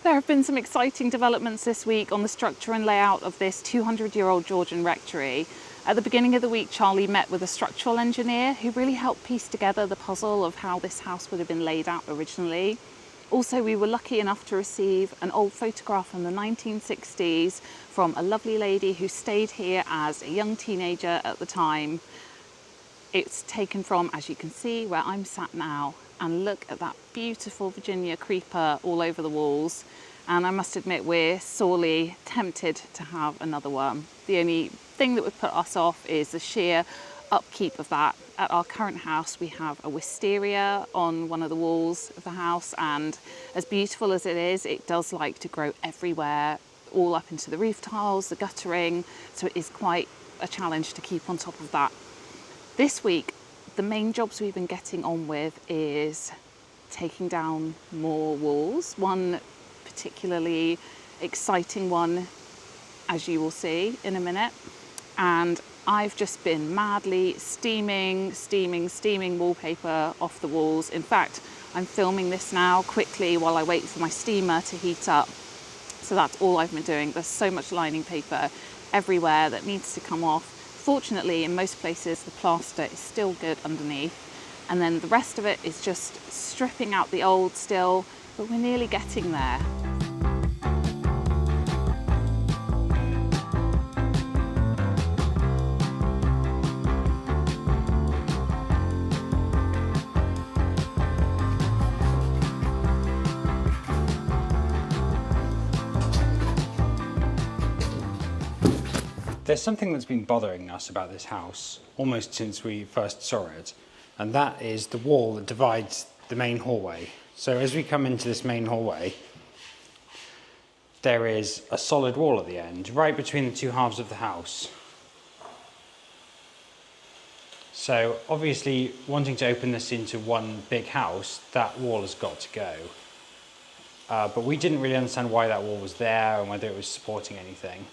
There have been some exciting developments this week on the structure and layout of this 200-year-old Georgian rectory. At the beginning of the week, Charlie met with a structural engineer who really helped piece together the puzzle of how this house would have been laid out originally. Also, we were lucky enough to receive an old photograph from the 1960s from a lovely lady who stayed here as a young teenager at the time. It's taken from, as you can see, where I'm sat now, and look at that beautiful Virginia creeper all over the walls. And I must admit, we're sorely tempted to have another one. The only thing that would put us off is the sheer upkeep of that. At our current house, we have a wisteria on one of the walls of the house, and as beautiful as it is, it does like to grow everywhere, all up into the roof tiles, the guttering, so it is quite a challenge to keep on top of that. This week, the main jobs we've been getting on with is taking down more walls. One particularly exciting one, as you will see in a minute. And I've just been madly steaming wallpaper off the walls. In fact, I'm filming this now quickly while I wait for my steamer to heat up. So that's all I've been doing. There's so much lining paper everywhere that needs to come off. Fortunately, in most places, the plaster is still good underneath. And then the rest of it is just stripping out the old still, but we're nearly getting there. There's something that's been bothering us about this house almost since we first saw it, and that is the wall that divides the main hallway. So as we come into this main hallway, there is a solid wall at the end, right between the two halves of the house. So obviously, wanting to open this into one big house, that wall has got to go. But we didn't really understand why that wall was there and whether it was supporting anything.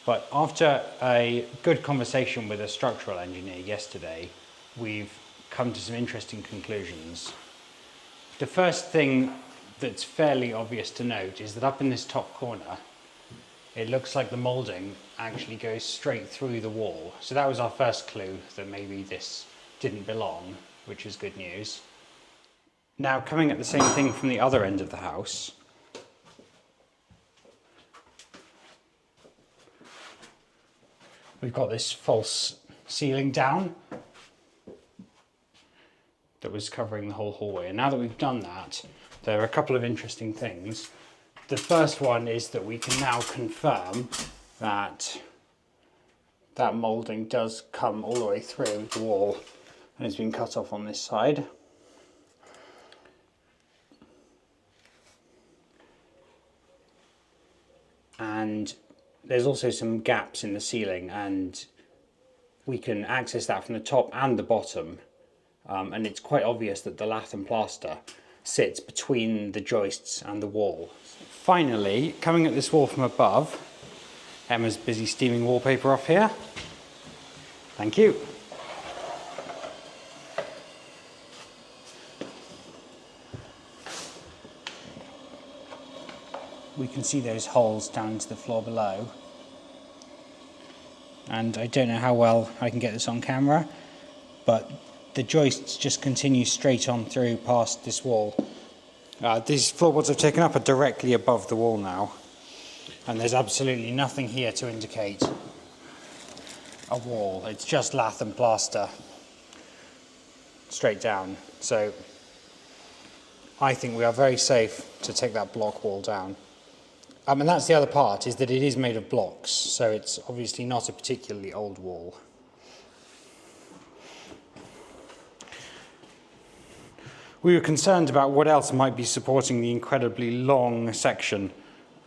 But after a good conversation with a structural engineer yesterday, we've come to some interesting conclusions. The first thing that's fairly obvious to note is that up in this top corner, it looks like the moulding actually goes straight through the wall. So that was our first clue that maybe this didn't belong, which is good news. Now, coming at the same thing from the other end of the house, we've got this false ceiling down that was covering the whole hallway. And now that we've done that, there are a couple of interesting things. The first one is that we can now confirm that that moulding does come all the way through the wall and has been cut off on this side. And there's also some gaps in the ceiling, and we can access that from the top and the bottom. And it's quite obvious that the lath and plaster sits between the joists and the wall. Finally, coming at this wall from above, Emma's busy steaming wallpaper off here. Thank you. We can see those holes down into the floor below. And I don't know how well I can get this on camera, but the joists just continue straight on through past this wall. These floorboards I've taken up are directly above the wall now, and there's absolutely nothing here to indicate a wall. It's just lath and plaster straight down. So I think we are very safe to take that block wall down. And that's the other part, is that it is made of blocks, so it's obviously not a particularly old wall. We were concerned about what else might be supporting the incredibly long section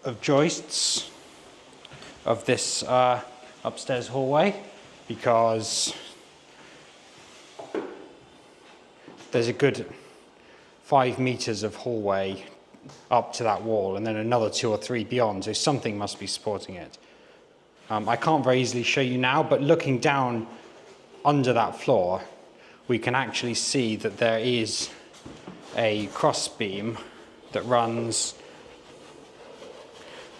of joists of this upstairs hallway, because there's a good 5 meters of hallway up to that wall, and then another 2 or 3 beyond, so something must be supporting it. I can't very easily show you now, but looking down under that floor, we can actually see that there is a cross beam that runs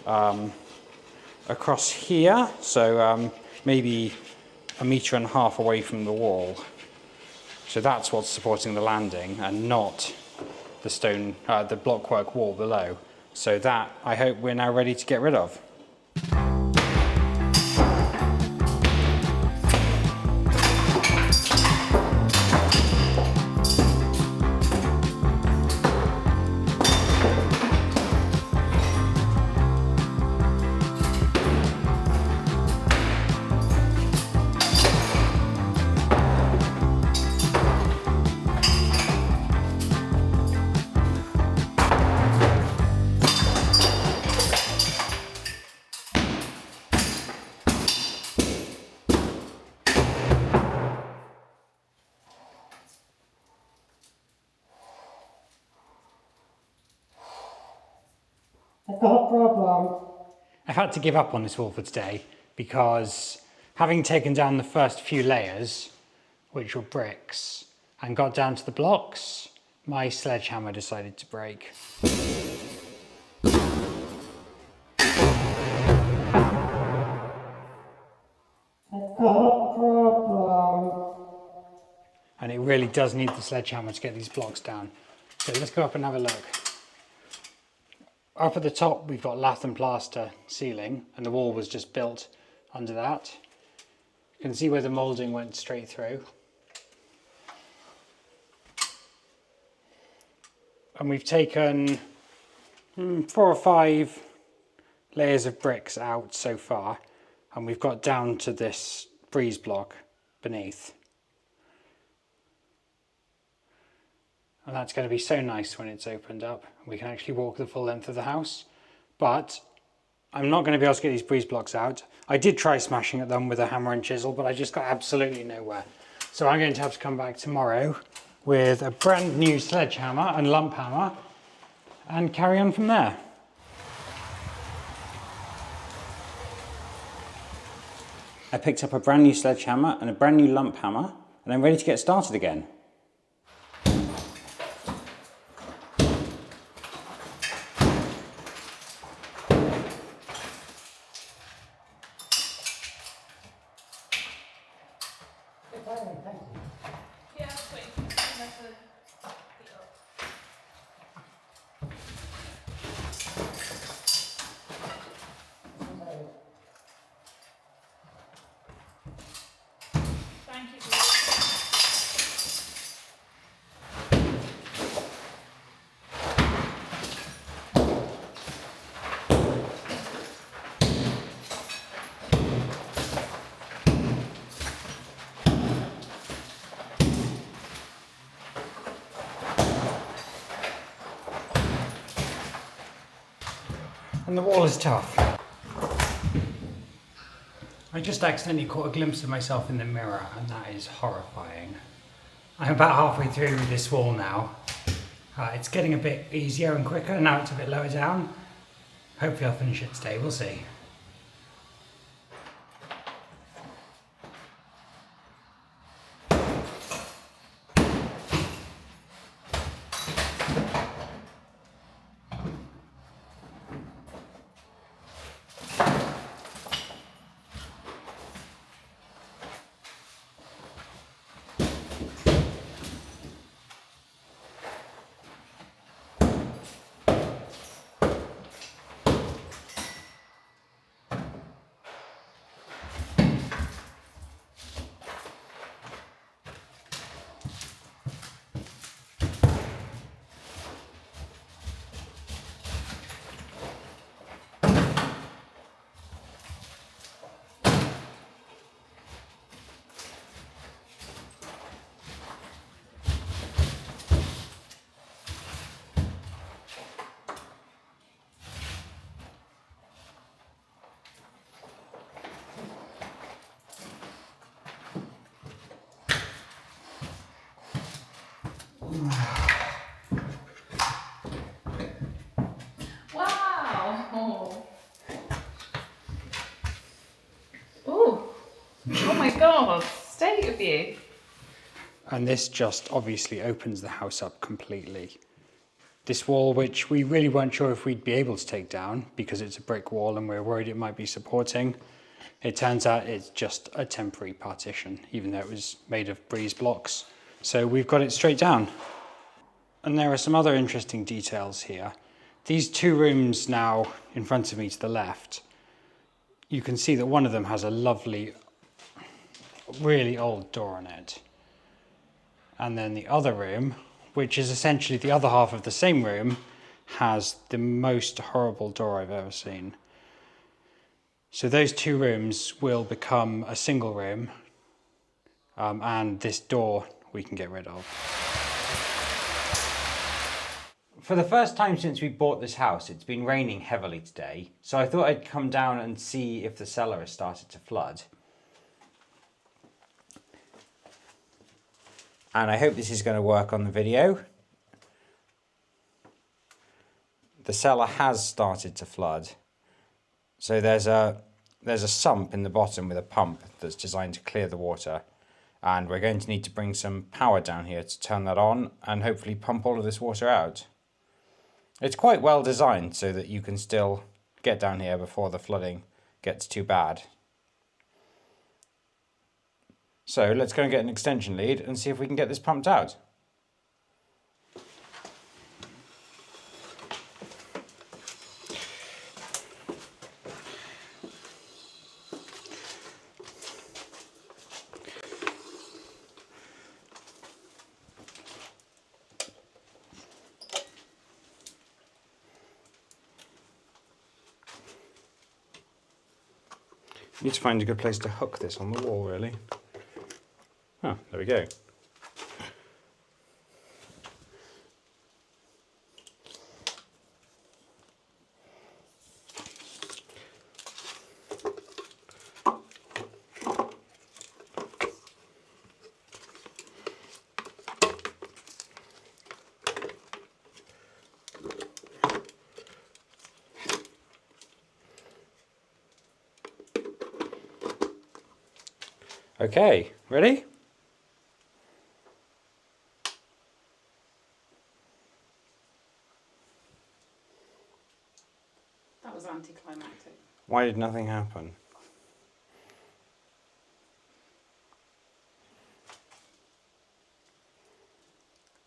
across here, so maybe 1.5 meters away from the wall. So that's what's supporting the landing and not the stone, the blockwork wall below. So that, I hope we're now ready to get rid of. I've got a problem. I've had to give up on this wall for today because having taken down the first few layers, which were bricks, and got down to the blocks, my sledgehammer decided to break. I've got a problem. And it really does need the sledgehammer to get these blocks down. So let's go up and have a look. Up at the top we've got lath and plaster ceiling, and the wall was just built under that. You can see where the moulding went straight through. And we've taken 4 or 5 layers of bricks out so far, and we've got down to this breeze block beneath. And that's going to be so nice when it's opened up. We can actually walk the full length of the house. But I'm not going to be able to get these breeze blocks out. I did try smashing at them with a hammer and chisel, but I just got absolutely nowhere. So I'm going to have to come back tomorrow with a brand new sledgehammer and lump hammer and carry on from there. I picked up a brand new sledgehammer and a brand new lump hammer, and I'm ready to get started again. And the wall is tough. I just accidentally caught a glimpse of myself in the mirror, and that is horrifying. I'm about halfway through this wall now. It's getting a bit easier and quicker, now it's a bit lower down. Hopefully I'll finish it today, we'll see. Wow! Oh my God, state of you. And this just obviously opens the house up completely. This wall, which we really weren't sure if we'd be able to take down because it's a brick wall and we're worried it might be supporting. It turns out it's just a temporary partition, even though it was made of breeze blocks. So we've got it straight down. And there are some other interesting details here. These two rooms now in front of me to the left, you can see that one of them has a lovely, really old door on it. And then the other room, which is essentially the other half of the same room, has the most horrible door I've ever seen. So those two rooms will become a single room, and this door we can get rid of. For the first time since we bought this house, it's been raining heavily today, so I thought I'd come down and see if the cellar has started to flood. And I hope this is going to work on the video. The cellar has started to flood. So there's a sump in the bottom with a pump that's designed to clear the water. And we're going to need to bring some power down here to turn that on and hopefully pump all of this water out. It's quite well designed so that you can still get down here before the flooding gets too bad. So let's go and get an extension lead and see if we can get this pumped out. Need to find a good place to hook this on the wall, really. Oh, there we go. Okay, ready? That was anticlimactic. Why did nothing happen?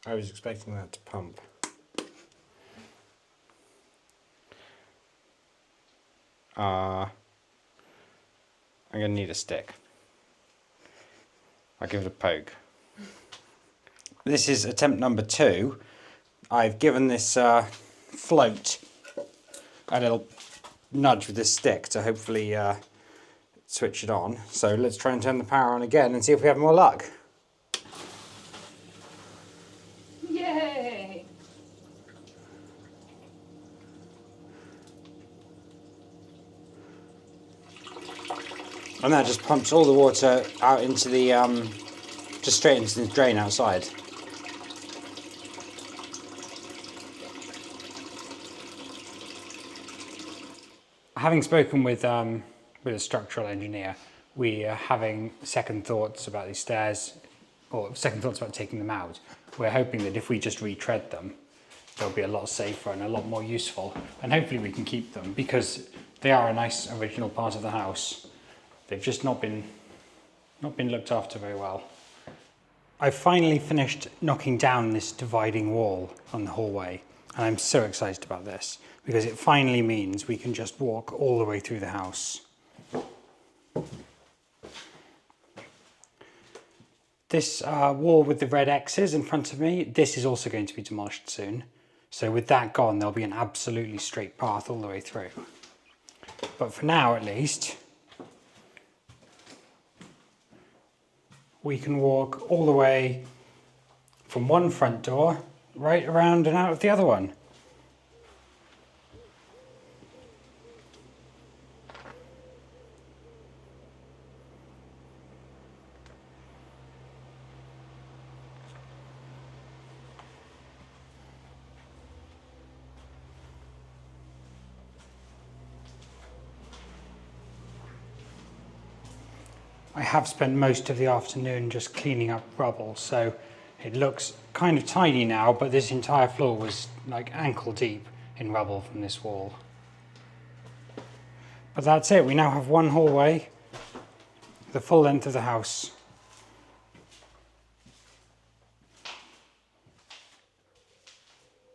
I was expecting that to pump. I'm going to need a stick. I'll give it a poke. This is attempt number 2. I've given this float a little nudge with this stick to hopefully switch it on. So let's try and turn the power on again and see if we have more luck. Yay! And that just pumps all the water out into the, just straight into the drain outside. Having spoken with a structural engineer, we are having second thoughts about these stairs, or second thoughts about taking them out. We're hoping that if we just retread them, they'll be a lot safer and a lot more useful, and hopefully we can keep them because they are a nice original part of the house. They've just not been looked after very well. I've finally finished knocking down this dividing wall on the hallway, and I'm so excited about this because it finally means we can just walk all the way through the house. This wall with the red X's in front of me, this is also going to be demolished soon. So with that gone, there'll be an absolutely straight path all the way through. But for now, at least, we can walk all the way from one front door right around and out of the other one. I have spent most of the afternoon just cleaning up rubble, so It looks kind of tiny now, but this entire floor was like ankle deep in rubble from this wall. But that's it, we now have one hallway, the full length of the house.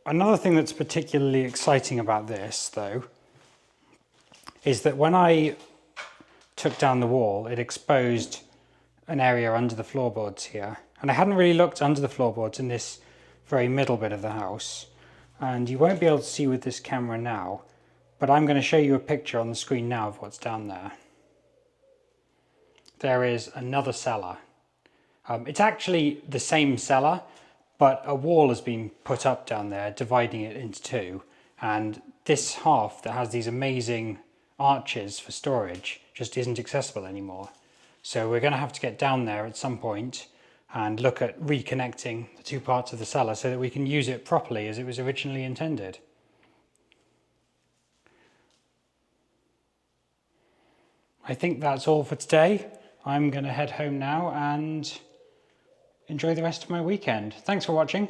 Another thing that's particularly exciting about this, though, is that when I took down the wall, it exposed an area under the floorboards here. And I hadn't really looked under the floorboards in this very middle bit of the house. And you won't be able to see with this camera now, but I'm going to show you a picture on the screen now of what's down there. There is another cellar. It's actually the same cellar, but a wall has been put up down there, dividing it into two. And this half that has these amazing arches for storage just isn't accessible anymore. So we're going to have to get down there at some point and look at reconnecting the two parts of the cellar so that we can use it properly as it was originally intended. I think that's all for today. I'm going to head home now and enjoy the rest of my weekend. Thanks for watching.